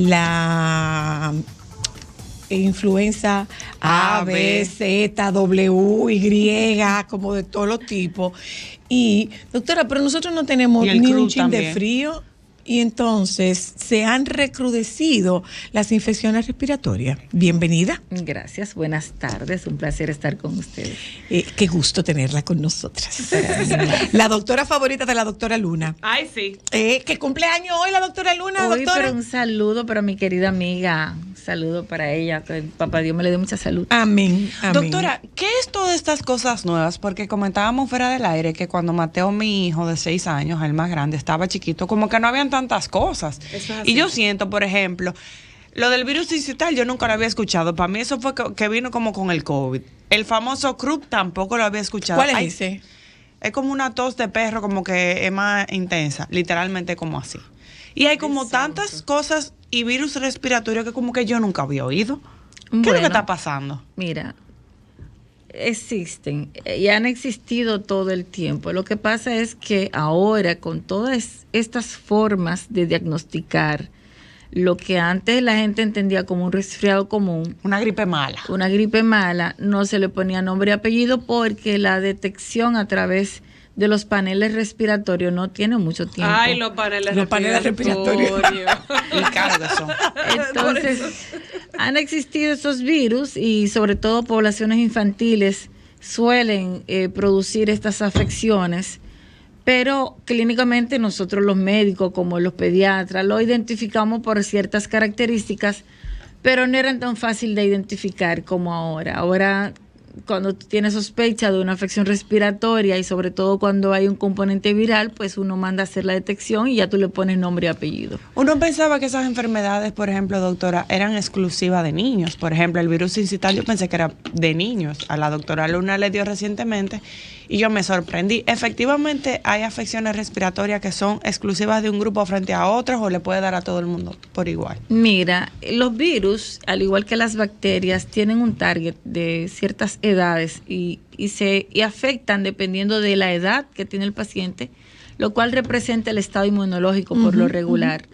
la influenza A, B, Z, W, Y, como de todos los tipos. Y, doctora, pero nosotros no tenemos ni un chin de frío. Y entonces se han recrudecido las infecciones respiratorias. Bienvenida. Gracias, buenas tardes, un placer estar con ustedes. Qué gusto tenerla con nosotras. La doctora favorita de la doctora Luna. Ay, sí. ¿Qué cumpleaños hoy la doctora Luna, hoy, doctora? Pero un saludo para mi querida amiga, un saludo para ella, que papá Dios me le dé mucha salud. Amén, amén. Doctora, ¿qué es todas estas cosas nuevas? Porque comentábamos fuera del aire que cuando Mateo, mi hijo de 6 años, el más grande, estaba chiquito, como que no habían tantas cosas. Y yo siento, por ejemplo, lo del virus digital yo nunca lo había escuchado. Para mí eso fue que vino como con el COVID. El famoso croup tampoco lo había escuchado. ¿Cuál es ese? Es como una tos de perro, como que es más intensa, literalmente como así. Y hay como tantas cosas y virus respiratorios que como que yo nunca había oído. ¿Qué es lo que está pasando? Mira, existen y han existido todo el tiempo. Lo que pasa es que ahora con todas estas formas de diagnosticar lo que antes la gente entendía como un resfriado común, una gripe mala, no se le ponía nombre y apellido porque la detección a través de los paneles respiratorios no tiene mucho tiempo. Ay, los paneles respiratorios. Y caros que son. Entonces, han existido esos virus y sobre todo poblaciones infantiles suelen producir estas afecciones, pero clínicamente nosotros los médicos, como los pediatras, lo identificamos por ciertas características, pero no eran tan fácil de identificar como ahora. Ahora, cuando tienes sospecha de una afección respiratoria y sobre todo cuando hay un componente viral, pues uno manda a hacer la detección y ya tú le pones nombre y apellido. Uno pensaba que esas enfermedades, por ejemplo, doctora, eran exclusivas de niños. Por ejemplo, el virus incital yo pensé que era de niños. A la doctora Luna le dio recientemente y yo me sorprendí. Efectivamente, hay afecciones respiratorias que son exclusivas de un grupo frente a otros o le puede dar a todo el mundo por igual. Mira, los virus, al igual que las bacterias, tienen un target de ciertas edades y afectan dependiendo de la edad que tiene el paciente, lo cual representa el estado inmunológico por lo regular.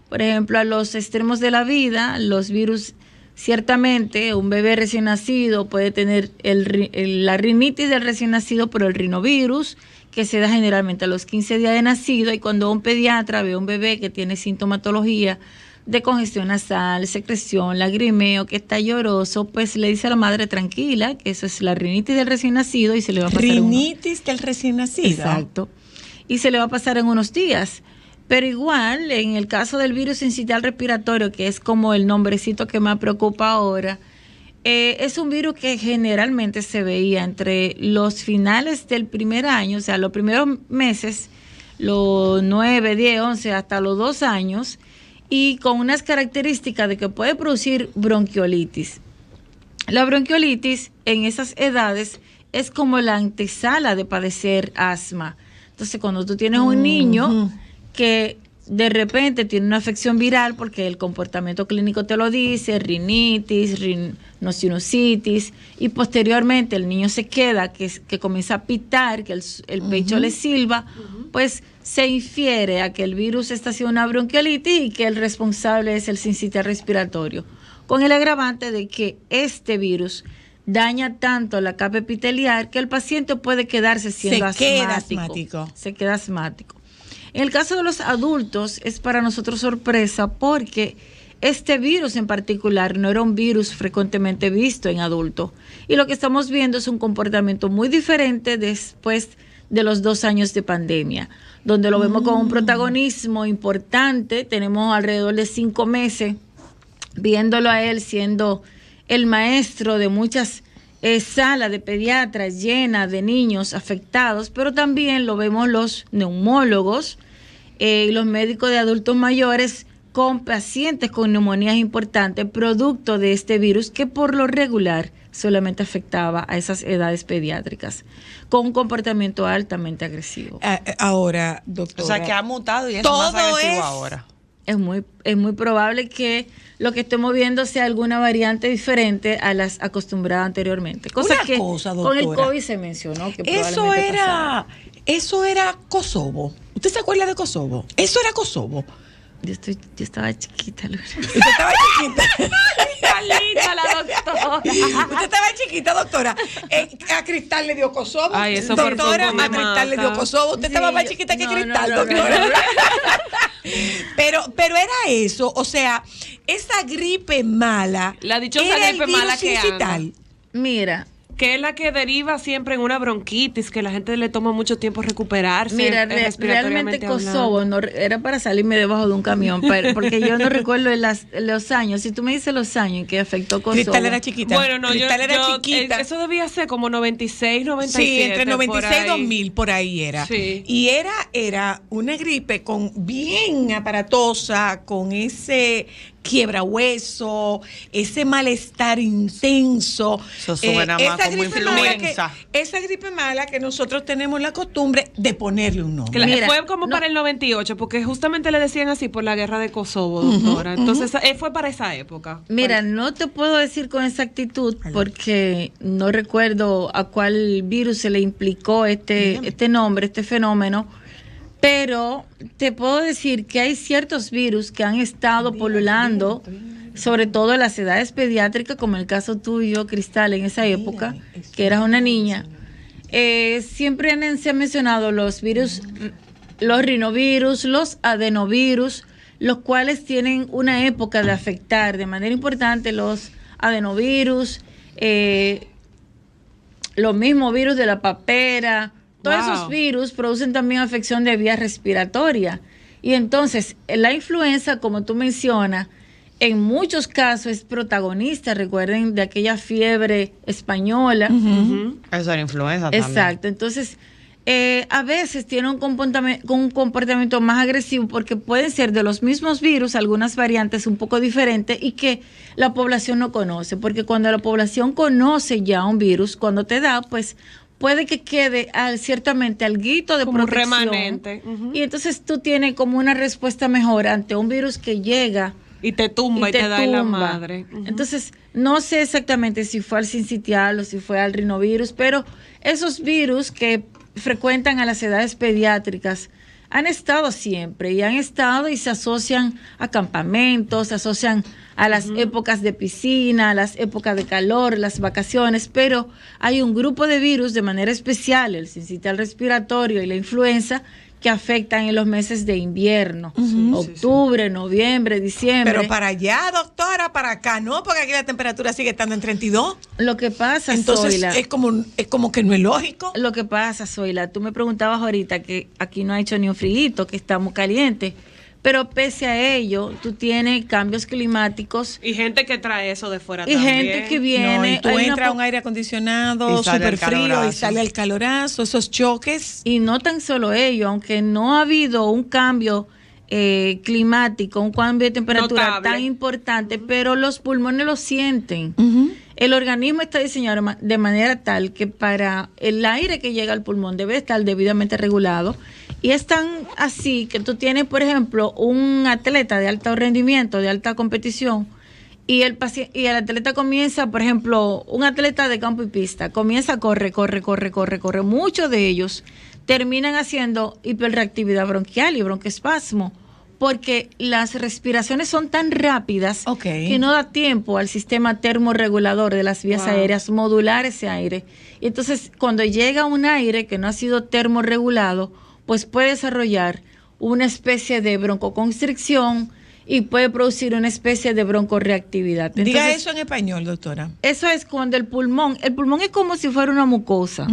Por ejemplo, a los extremos de la vida, los virus, ciertamente un bebé recién nacido puede tener la rinitis del recién nacido por el rinovirus, que se da generalmente a los 15 días de nacido, y cuando un pediatra ve a un bebé que tiene sintomatología de congestión nasal, secreción, lagrimeo, que está lloroso, pues le dice a la madre tranquila que eso es la rinitis del recién nacido y se le va a pasar rinitis del recién nacido. Exacto. Y se le va a pasar en unos días. Pero igual, en el caso del virus sincitial respiratorio, que es como el nombrecito que me preocupa ahora, es un virus que generalmente se veía entre los finales del primer año, o sea, los primeros meses, los 9, 10, 11, hasta los 2 años, y con unas características de que puede producir bronquiolitis. La bronquiolitis en esas edades es como la antesala de padecer asma. Entonces, cuando tú tienes un niño que de repente tiene una afección viral, porque el comportamiento clínico te lo dice, rinitis, rinosinusitis, y posteriormente el niño se queda, que comienza a pitar, que el pecho le silba, pues se infiere a que el virus está haciendo una bronquiolitis y que el responsable es el sincitial respiratorio, con el agravante de que este virus daña tanto la capa epitelial que el paciente puede quedarse siendo asmático. Se queda asmático. En el caso de los adultos es para nosotros sorpresa porque este virus en particular no era un virus frecuentemente visto en adultos. Y lo que estamos viendo es un comportamiento muy diferente después de los 2 años de pandemia, donde lo vemos con un protagonismo importante. Tenemos alrededor de 5 meses viéndolo a él siendo el maestro de muchas salas de pediatras llenas de niños afectados, pero también lo vemos los neumólogos y los médicos de adultos mayores con pacientes con neumonías importantes, producto de este virus que por lo regular solamente afectaba a esas edades pediátricas, con un comportamiento altamente agresivo. Ahora, doctora. O sea, que ha mutado y es más agresivo ahora. Es muy probable que lo que estemos viendo sea alguna variante diferente a las acostumbradas anteriormente. Cosa que doctora, con el COVID se mencionó que eso era Kosovo. ¿Usted se acuerda de Kosovo? Eso era Kosovo. Yo estaba chiquita, Lourdes. ¿Usted estaba chiquita? Está linda la doctora. Usted estaba chiquita, doctora. A Cristal le dio Kosovo. Ay, eso doctora, por a Cristal le dio Kosovo. Usted estaba más chiquita que Cristal, doctora. No. Pero era eso, o sea, esa gripe mala. La dichosa era gripe el virus mala que incital. Mira, que es la que deriva siempre en una bronquitis, que la gente le toma mucho tiempo recuperarse. Mira, respiratoriamente realmente Kosovo no, era para salirme debajo de un camión, porque yo no recuerdo los años. Si tú me dices los años en que afectó Kosovo. Cristal era chiquita. Bueno, no, Cristal era chiquita. Eso debía ser como 96, 97. Sí, entre 96 y 2000 por ahí era. Sí. Y era una gripe bien aparatosa, con ese quiebra hueso, ese malestar intenso. Eso suena más como influenza. Esa gripe mala que nosotros tenemos la costumbre de ponerle un nombre. Mira, fue como para el 98, porque justamente le decían así por la guerra de Kosovo, doctora. Entonces, fue para esa época. Mira, no te puedo decir con exactitud porque no recuerdo a cuál virus se le implicó este nombre, este fenómeno. Pero te puedo decir que hay ciertos virus que han estado pululando, sobre todo en las edades pediátricas, como el caso tuyo, Cristal, en esa época, que eras una niña. Siempre se han mencionado los virus, los rinovirus, los adenovirus, los cuales tienen una época de afectar de manera importante los adenovirus, los mismos virus de la papera. Todos esos virus producen también afección de vía respiratoria. Y entonces, la influenza, como tú mencionas, en muchos casos es protagonista. Recuerden de aquella fiebre española. Eso era influenza también. Exacto. Entonces, a veces tiene un comportamiento más agresivo porque pueden ser de los mismos virus, algunas variantes un poco diferentes y que la población no conoce. Porque cuando la población conoce ya un virus, cuando te da, pues puede que quede ciertamente alguito de como protección. Remanente. Y entonces tú tienes como una respuesta mejor ante un virus que llega y te tumba y te da en la madre. Entonces, no sé exactamente si fue al sincitial o si fue al rinovirus, pero esos virus que frecuentan a las edades pediátricas han estado siempre y se asocian a campamentos, se asocian a las épocas de piscina, a las épocas de calor, las vacaciones, pero hay un grupo de virus de manera especial, el sincitial respiratorio y la influenza, que afectan en los meses de invierno, octubre, noviembre, diciembre. Pero para allá, doctora, para acá no, porque aquí la temperatura sigue estando en 32. Lo que pasa, entonces, Zoila, es como que no es lógico. Lo que pasa, Zoila, tú me preguntabas ahorita que aquí no ha hecho ni un frío, que estamos calientes. Pero pese a ello, tú tienes cambios climáticos. Y gente que trae eso de fuera y también. Y gente que viene. No, y tú entras a un aire acondicionado súper frío y sale el calorazo, esos choques. Y no tan solo ello, aunque no ha habido un cambio climático, un cambio de temperatura notable, tan importante, pero los pulmones lo sienten. El organismo está diseñado de manera tal que para el aire que llega al pulmón debe estar debidamente regulado. Y es tan así que tú tienes, por ejemplo, un atleta de alto rendimiento, de alta competición, y el atleta comienza, por ejemplo, un atleta de campo y pista, comienza a correr. Muchos de ellos terminan haciendo hiperreactividad bronquial y broncoespasmo, porque las respiraciones son tan rápidas que no da tiempo al sistema termorregulador de las vías aéreas modular ese aire. Y entonces, cuando llega un aire que no ha sido termorregulado, pues puede desarrollar una especie de broncoconstricción y puede producir una especie de broncorreactividad. Entonces, diga eso en español, doctora. Eso es cuando el pulmón es como si fuera una mucosa.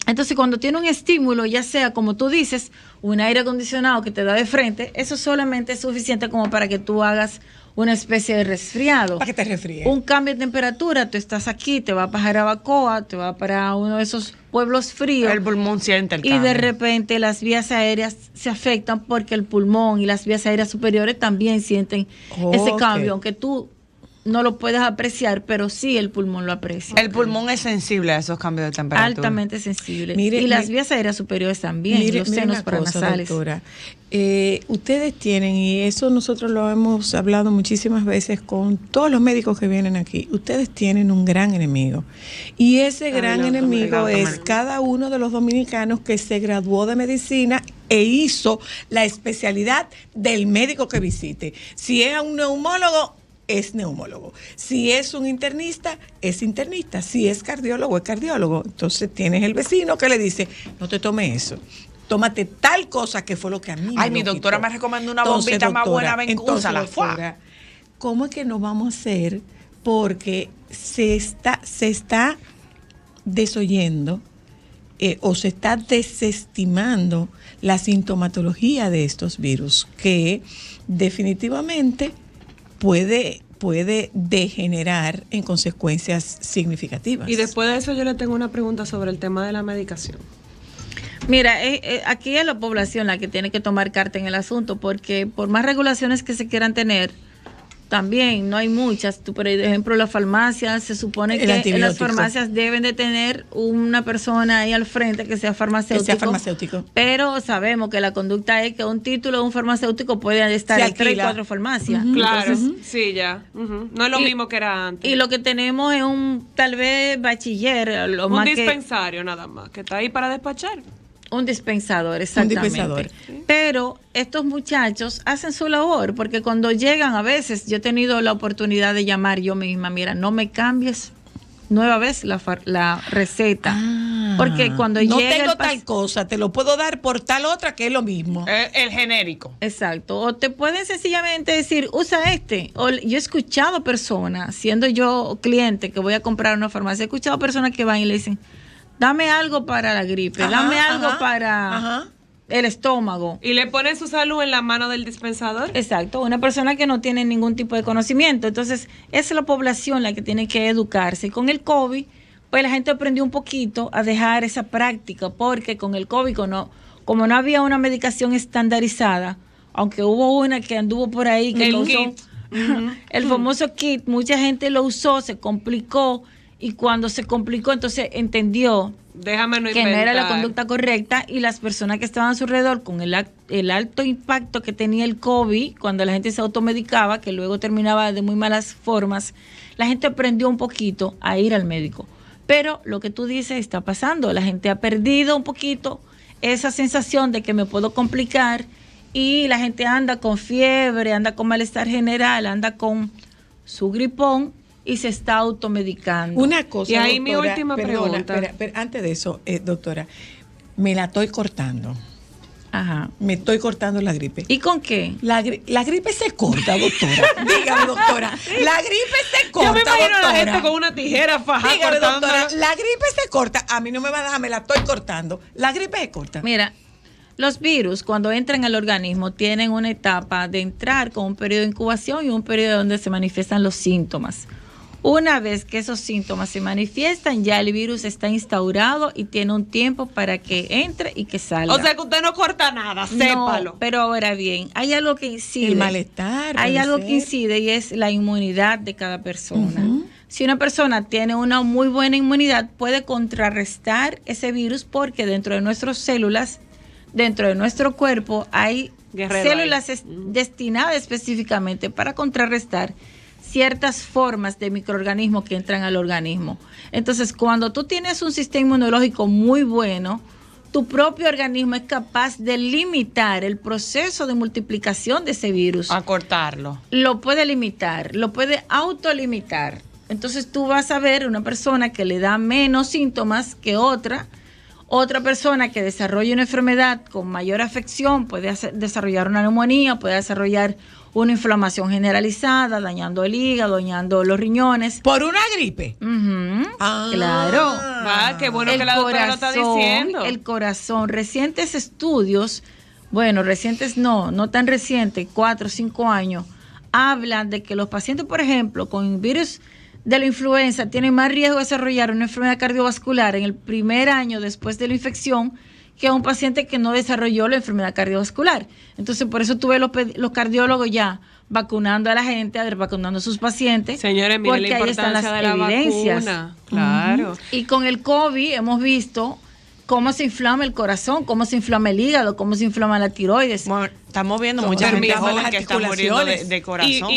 Entonces, cuando tiene un estímulo, ya sea, como tú dices, un aire acondicionado que te da de frente, eso solamente es suficiente como para que tú hagas una especie de resfriado. Para que te resfríe. Un cambio de temperatura, tú estás aquí, te vas para Jarabacoa, te vas para uno de esos pueblos fríos. El pulmón siente el cambio. Y de repente las vías aéreas se afectan porque el pulmón y las vías aéreas superiores también sienten ese cambio, aunque tú no lo puedes apreciar, pero sí el pulmón lo aprecia. El pulmón es sensible a esos cambios de temperatura. Altamente sensible. Y las vías aéreas superiores también, los senos paranasales. Doctora, ustedes tienen, y eso nosotros lo hemos hablado muchísimas veces con todos los médicos que vienen aquí, ustedes tienen un gran enemigo. Y ese gran enemigo es cada uno de los dominicanos que se graduó de medicina e hizo la especialidad del médico que visite. Si es un neumólogo, es neumólogo. Si es un internista, es internista. Si es cardiólogo, es cardiólogo. Entonces tienes el vecino que le dice, no te tome eso. Tómate tal cosa que fue lo que a mí mi doctora me recomendó una bombita más buena, ven, úsala. Doctora, ¿cómo es que no vamos a hacer? Porque se está desoyendo o se está desestimando la sintomatología de estos virus, que definitivamente puede degenerar en consecuencias significativas. Y después de eso yo le tengo una pregunta sobre el tema de la medicación. Mira, aquí es la población la que tiene que tomar carta en el asunto, porque por más regulaciones que se quieran tener, también no hay muchas. Por ejemplo, las farmacias, se supone que en las farmacias deben de tener una persona ahí al frente que sea farmacéutico. Pero sabemos que la conducta es que un título de un farmacéutico puede estar en 3 y 4 farmacias. Claro, sí, ya. No es lo mismo que era antes. Y lo que tenemos es tal vez bachiller. Un dispensario nada más, que está ahí para despachar. Un dispensador, exactamente. Sí. Pero estos muchachos hacen su labor, porque cuando llegan, a veces, yo he tenido la oportunidad de llamar yo misma, mira, no me cambies nueva vez la receta. Porque cuando no llega tengo tal cosa, te lo puedo dar por tal otra que es lo mismo. El genérico. Exacto. O te pueden sencillamente decir, usa este. O yo he escuchado personas, siendo yo cliente que voy a comprar una farmacia, he escuchado personas que van y le dicen, dame algo para la gripe, dame algo para el estómago. Y le pone su salud en la mano del dispensador. Exacto, una persona que no tiene ningún tipo de conocimiento. Entonces, es la población la que tiene que educarse. Y con el COVID, pues la gente aprendió un poquito a dejar esa práctica, porque con el COVID, como no había una medicación estandarizada, aunque hubo una que anduvo por ahí, que lo usó, el famoso kit, mucha gente lo usó, se complicó. Y cuando se complicó, entonces entendió que no era la conducta correcta, y las personas que estaban a su alrededor, con el alto impacto que tenía el COVID, cuando la gente se automedicaba, que luego terminaba de muy malas formas, la gente aprendió un poquito a ir al médico. Pero lo que tú dices está pasando, la gente ha perdido un poquito esa sensación de que me puedo complicar, y la gente anda con fiebre, anda con malestar general, anda con su gripón, y se está automedicando. Una cosa, y ahí doctora, mi última pregunta. Pero antes de eso, doctora, me la estoy cortando. Ajá. Me estoy cortando la gripe. ¿Y con qué? La gripe se corta, doctora. Dígame, doctora. La gripe se corta, yo me imagino doctora. a la gente con una tijera fajada. Dígame, doctora, la gripe se corta. A mí no me va a dejar, me la estoy cortando. La gripe se corta. Mira, los virus, cuando entran al organismo, tienen una etapa de entrar con un periodo de incubación y un periodo donde se manifiestan los síntomas. Una vez que esos síntomas se manifiestan, ya el virus está instaurado y tiene un tiempo para que entre y que salga. O sea que usted no corta nada, sépalo. No, pero ahora bien, hay algo que incide. El malestar. Hay algo que incide, y es la inmunidad de cada persona. Si una persona tiene una muy buena inmunidad, puede contrarrestar ese virus, porque dentro de nuestras células, dentro de nuestro cuerpo, hay células destinadas específicamente para contrarrestar ciertas formas de microorganismos que entran al organismo. Entonces, cuando tú tienes un sistema inmunológico muy bueno, tu propio organismo es capaz de limitar el proceso de multiplicación de ese virus. A cortarlo. Lo puede limitar, lo puede autolimitar. Entonces, tú vas a ver una persona que le da menos síntomas que otra persona que desarrolla una enfermedad con mayor afección, puede desarrollar una neumonía, puede desarrollar una inflamación generalizada, dañando el hígado, dañando los riñones. ¿Por una gripe? Claro. Qué bueno que la doctora lo está diciendo. El corazón, recientes estudios, bueno, recientes no tan recientes, 4 o 5 años, hablan de que los pacientes, por ejemplo, con virus de la influenza tienen más riesgo de desarrollar una enfermedad cardiovascular en el primer año después de la infección que a un paciente que no desarrolló la enfermedad cardiovascular. Entonces, por eso tuve los cardiólogos ya vacunando a la gente, vacunando a sus pacientes. Señores, miren la importancia de la vacuna. Claro. Y con el COVID hemos visto cómo se inflama el corazón, cómo se inflama el hígado, cómo se inflama la tiroides. Bueno, estamos viendo mucha gente joven que está muriendo de corazón.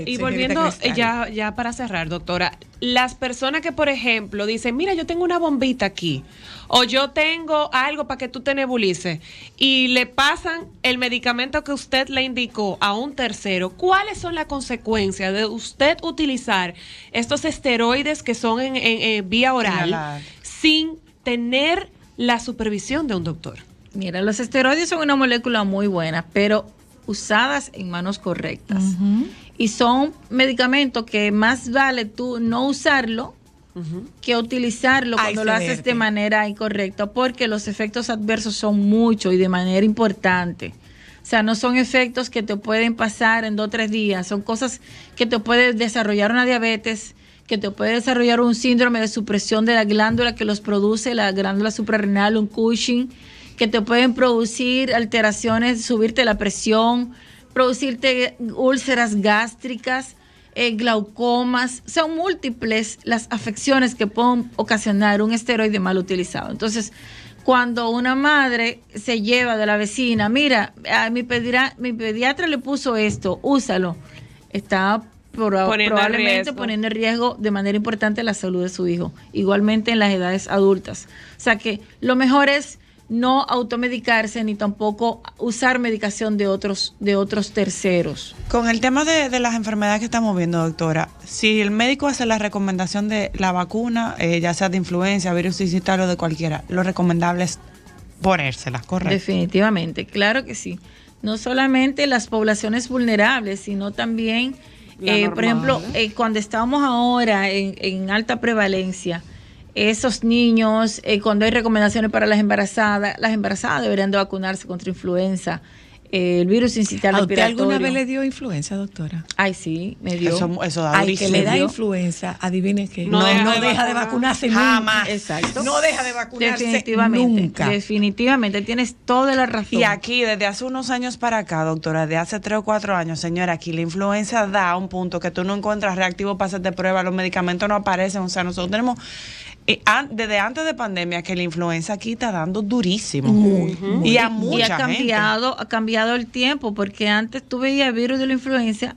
Y volviendo ya para cerrar, doctora, las personas que, por ejemplo, dicen, mira, yo tengo una bombita aquí, o yo tengo algo para que tú te nebulices, y le pasan el medicamento que usted le indicó a un tercero, ¿cuáles son las consecuencias de usted utilizar estos esteroides que son en vía oral sin tener la supervisión de un doctor? Mira, los esteroides son una molécula muy buena, pero usadas en manos correctas. Y son medicamentos que más vale tú no usarlo que utilizarlo cuando lo haces de manera incorrecta, porque los efectos adversos son muchos y de manera importante. O sea, no son efectos que te pueden pasar en 2 o 3 días, son cosas que te pueden desarrollar una diabetes, que te puede desarrollar un síndrome de supresión de la glándula que los produce, la glándula suprarrenal, un Cushing, que te pueden producir alteraciones, subirte la presión, producirte úlceras gástricas, glaucomas. Son múltiples las afecciones que pueden ocasionar un esteroide mal utilizado. Entonces, cuando una madre se lleva de la vecina, mira, a mi pediatra le puso esto, úsalo, está probablemente poniendo en riesgo de manera importante la salud de su hijo, igualmente en las edades adultas. O sea que lo mejor es no automedicarse ni tampoco usar medicación de otros terceros. Con el tema de las enfermedades que estamos viendo, doctora, si el médico hace la recomendación de la vacuna, ya sea de influenza, virus sincitial o de cualquiera, lo recomendable es ponérselas, ¿correcto? Definitivamente, claro que sí. No solamente las poblaciones vulnerables, sino también por ejemplo, cuando estamos ahora en alta prevalencia, esos niños, cuando hay recomendaciones para las embarazadas deberían de vacunarse contra influenza, el virus sincitial respiratorio. ¿Usted alguna vez le dio influenza, doctora? Ay, sí, me dio. Eso da durísimo. Al que le da influenza, adivinen que no deja de vacunarse jamás. Exacto. No deja de vacunarse definitivamente. Definitivamente, tienes toda la razón. Y aquí, desde hace unos años para acá, doctora, de hace 3 o 4 años, señora, aquí la influenza da a un punto que tú no encuentras reactivo para hacerte prueba, los medicamentos no aparecen, o sea, nosotros tenemos... desde antes de pandemia que la influenza aquí está dando durísimo y a mucha gente. Ha cambiado el tiempo, porque antes tú veías el virus de la influenza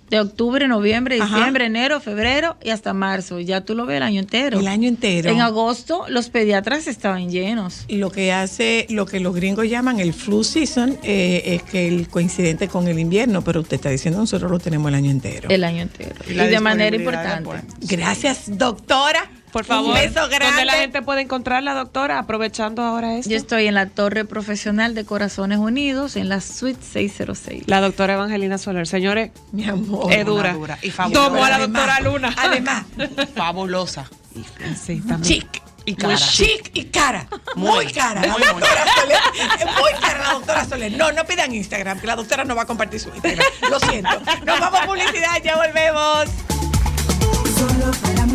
de octubre, noviembre, diciembre, enero, febrero y hasta marzo. Ya tú lo ves el año entero. El año entero. En agosto los pediatras estaban llenos. Y lo que los gringos llaman el flu season es que el coincidente con el invierno, pero usted está diciendo nosotros lo tenemos el año entero. El año entero. Y de manera importante. Gracias, doctora. Por favor, un beso grande. ¿Dónde la gente puede encontrar la doctora? Aprovechando ahora esto. Yo estoy en la Torre Profesional de Corazones Unidos, en la suite 606. La doctora Evangelina Soler. Señores, mi amor. Es dura. Y fabulosa. Tomo a la doctora Luna. Además, fabulosa. Sí, también. chic. Y cara. Muy chic y cara. Muy cara. La doctora Soler. Es muy cara la doctora Soler. No pidan Instagram, que la doctora no va a compartir su Instagram. Lo siento. Nos vamos a publicidad, ya volvemos.